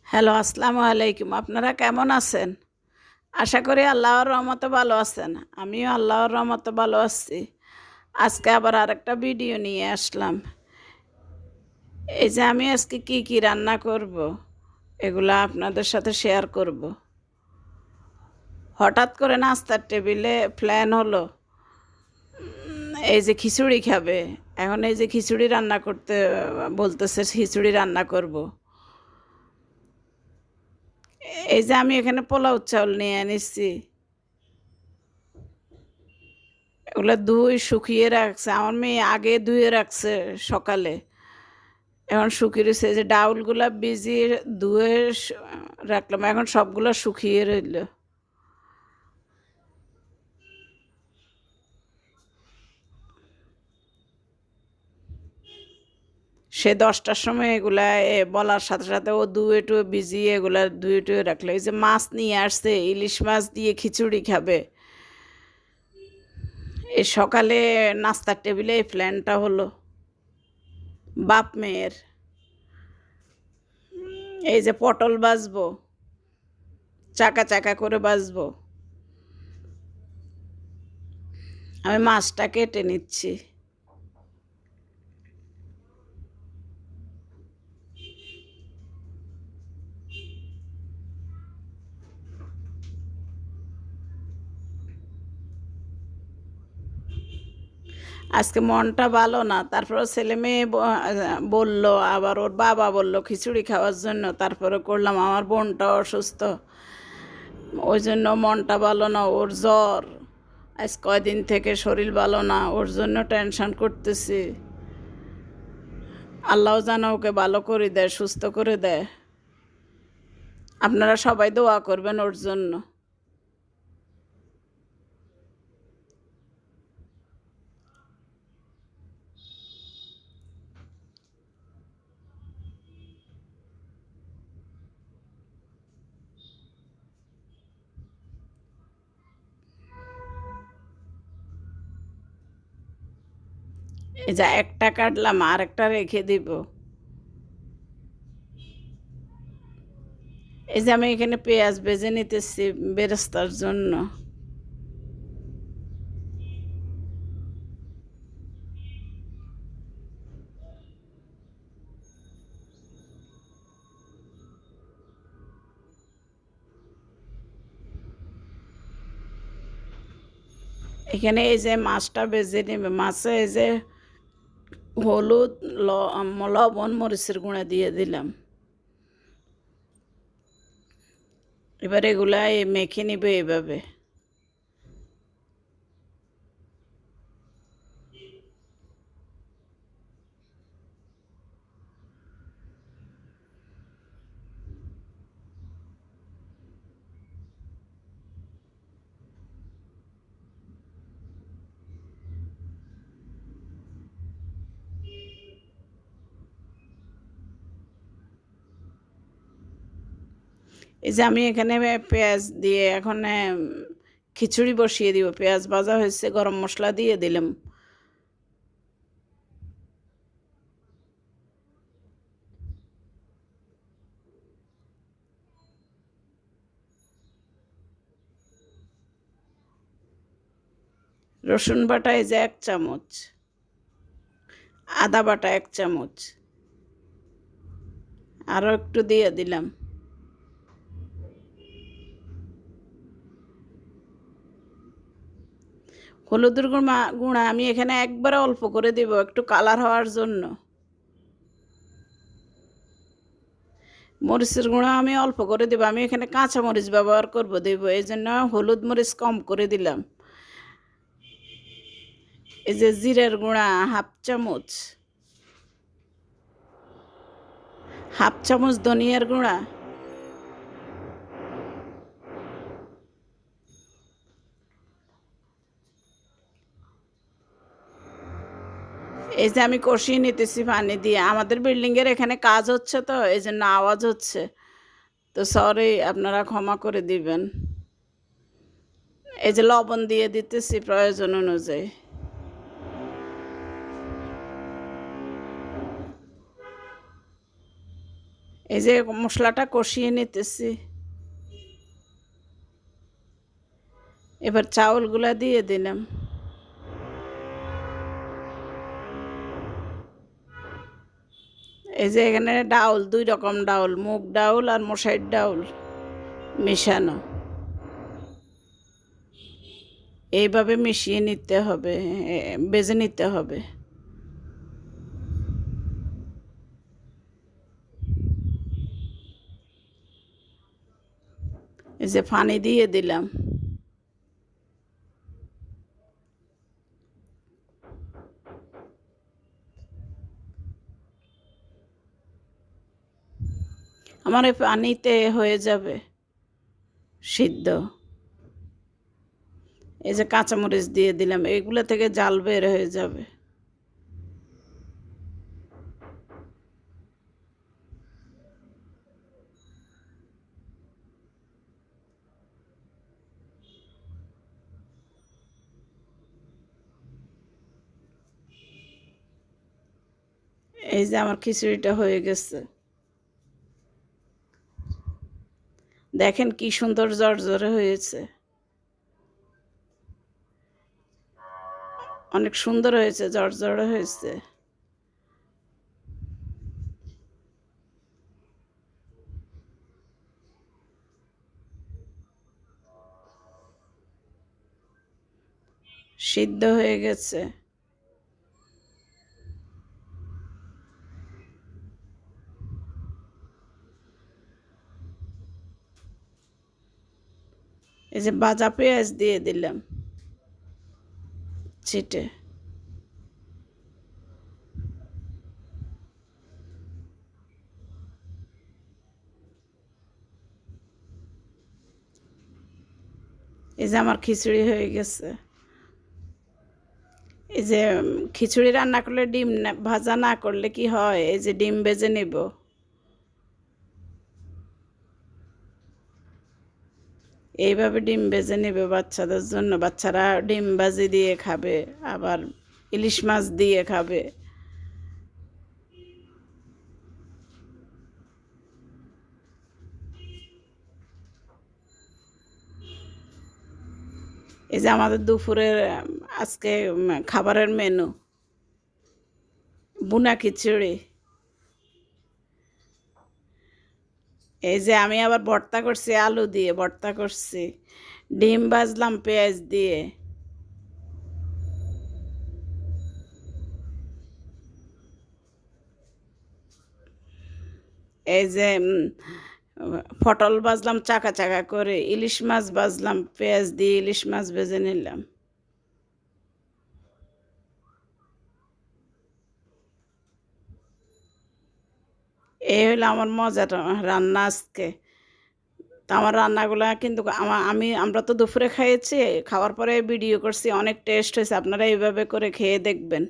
Hello, আসসালামু আলাইকুম। আপনারা কেমন আছেন? আশা করি আল্লাহর রহমতে ভালো আছেন। আমিও আল্লাহর রহমতে ভালো আছি। আজকে আবার আরেকটা ভিডিও নিয়ে আসলাম। এই যে আমি আজকে কি রান্না করব, এগুলা আপনাদের সাথে শেয়ার করব। হঠাৎ করে নাস্তার টেবিলে প্ল্যান হলো এই যে খিচুড়ি খাবে। এখন এই যে খিচুড়ি রান্না করতে বলতেছে, খিচুড়ি রান্না করব। এই যে আমি এখানে পোলাও চাউল নিয়ে এনেছি। ওগুলো শুকিয়ে রাখছে আমার মেয়ে, আগে ধুয়ে রাখছে সকালে। এখন শুকিয়ে রয়েছে, এই যে ডাউলগুলা ভিজিয়ে ধুয়ে রাখলাম, এখন সবগুলো শুকিয়ে রইল। সে 10টার সময় এগুলা বলার সাথে সাথে ও ধুয়ে টুয়ে ভিজিয়ে এগুলা ধুয়ে টুয়ে রাখলো। এই যে মাছ নিয়ে আসছে, ইলিশ মাছ দিয়ে খিচুড়ি খাবে। এই সকালে নাস্তার টেবিলে এই প্ল্যানটা হলো বাপ মেয়ের। এই যে পটল ভাজবো, চাকা চাকা করে ভাজবো। আমি মাছটা কেটে নিচ্ছি। আজকে মনটা ভালো না, তারপরে ছেলে মেয়ে বলল, আবার ওর বাবা বলল খিচুড়ি খাওয়ার জন্য। তারপরে করলাম, আমার বোনটা অসুস্থ, ওই জন্য মনটা ভালো না। ওর জ্বর, আজ কয়দিন থেকে শরীর ভালো না, ওর জন্য টেনশন করতেছি। আল্লাহ যেন ওকে ভালো করে দেয়, সুস্থ করে দেয়। আপনারা সবাই দোয়া করবেন ওর জন্য। এই যে একটা কাটলাম, আর একটা রেখে দিব। এই যে আমি এখানে পেঁয়াজ ভেজে নিতেছি বেরেস্তার জন্য। এখানে এই যে মাছটা ভেজে নেবে, মাছে এই যে হলুদ, লবণ, মরিচের গুঁড়া দিয়ে দিলাম। এবার এগুলা মেখে নিবে এইভাবে। এই যে আমি এখানে পেঁয়াজ দিয়ে এখন খিচুড়ি বসিয়ে দিব। পেঁয়াজ ভাজা হয়েছে, গরম মশলা দিয়ে দিলাম। রসুন বাটা এই যে 1 চামচ, আদা বাটা 1 চামচ, আরও একটু দিয়ে দিলাম। হলুদের গুঁড়া আমি এখানে একবারে অল্প করে দিব, একটু কালার হওয়ার জন্য। মরিচের গুঁড়া আমি অল্প করে দেবো, আমি এখানে কাঁচা মরিচ ব্যবহার করব, দেব, এই জন্য হলুদ মরিচ কম করে দিলাম। এই যে জিরের গুঁড়া 1/2 চামচ, 1/2 চামচ ধনিয়ার গুঁড়া, এই যে আমি কষিয়ে নিতেছি পানি দিয়ে। আমাদের বিল্ডিংয়ের এখানে কাজ হচ্ছে, তো এই জন্য আওয়াজ হচ্ছে, তো সরি, আপনারা ক্ষমা করে দিবেন। এই যে লবণ দিয়ে দিতেছি প্রয়োজন অনুযায়ী। এই যে মশলাটা কষিয়ে নিতেছি, এবার চাউলগুলা দিয়ে দিলাম। এই যে এখানে ডাউল, 2 রকম ডাউল, মুগ ডাউল আর মশাইর ডাউল মেশানো, এইভাবে মিশিয়ে নিতে হবে, বেজে নিতে হবে। এই যে পানি দিয়ে দিলাম। আমার এই পানিতে হয়ে যাবে সিদ্ধ। এই যে কাঁচামরিচ দিয়ে দিলাম, এগুলো থেকে জাল বের হয়ে যাবে। এই যে আমার খিচুড়িটা হয়ে গেছে, দেখেন কি সুন্দর জর্জরে হয়েছে, অনেক সুন্দর হয়েছে, জর্জরে হয়েছে। সিদ্ধ হয়ে গেছে। এই যে ভাজা পেঁয়াজ দিয়ে দিলাম ছিটে। এই যে আমার খিচুড়ি হয়ে গেছে। এই যে খিচুড়ি রান্না করলে ডিম ভাজা না করলে কি হয়, এই যে ডিম ভেজে নেব, এইভাবে ডিম ভেজে নেবে বাচ্চাদের জন্য। বাচ্চারা ডিম ভাজি দিয়ে খাবে, আবার ইলিশ মাছ দিয়ে খাবে। এই যে আমাদের দুপুরের আজকে খাবারের মেনু বুনা খিচুড়ি। এই যে আমি আবার ভর্তা করছি, আলু দিয়ে ভর্তা করছি, ডিম ভাজলাম পেঁয়াজ দিয়ে। এই যে পটল ভাজলাম চাকা চাকা করে, ইলিশ মাছ ভাজলাম পেঁয়াজ দিয়ে, ইলিশ মাছ ভেজে নিলাম। এই হলো আমার মজার রান্না আজকে। তা আমার রান্নাগুলো কিন্তু আমরা তো দুপুরে খেয়েছি, খাওয়ার পরে ভিডিও করছি, অনেক টেস্ট হয়েছে। আপনারা এইভাবে করে খেয়ে দেখবেন।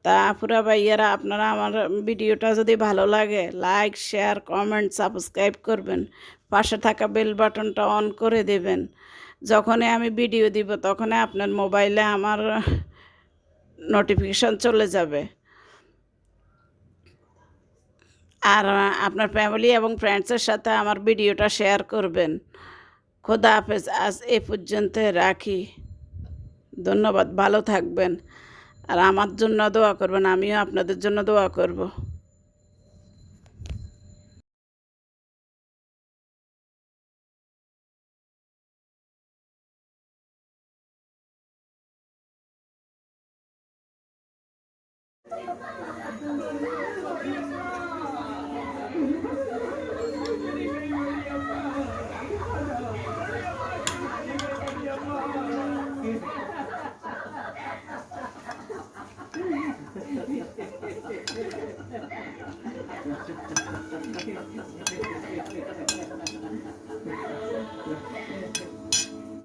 তা আপুরা ভাইয়ারা, আপনারা আমার ভিডিওটা যদি ভালো লাগে লাইক শেয়ার কমেন্ট সাবস্ক্রাইব করবেন, পাশে থাকা বেল বাটনটা অন করে দেবেন। যখনই আমি ভিডিও দিব তখনই আপনার মোবাইলে আমার নোটিফিকেশন চলে যাবে। আর আপনার ফ্যামিলি এবং ফ্রেন্ডসের সাথে আমার ভিডিওটা শেয়ার করবেন। খোদা হাফেজ, আজ এ পর্যন্ত রাখি। ধন্যবাদ, ভালো থাকবেন। আর আমার জন্য দোয়া করবেন, আমিও আপনাদের জন্য দোয়া করব।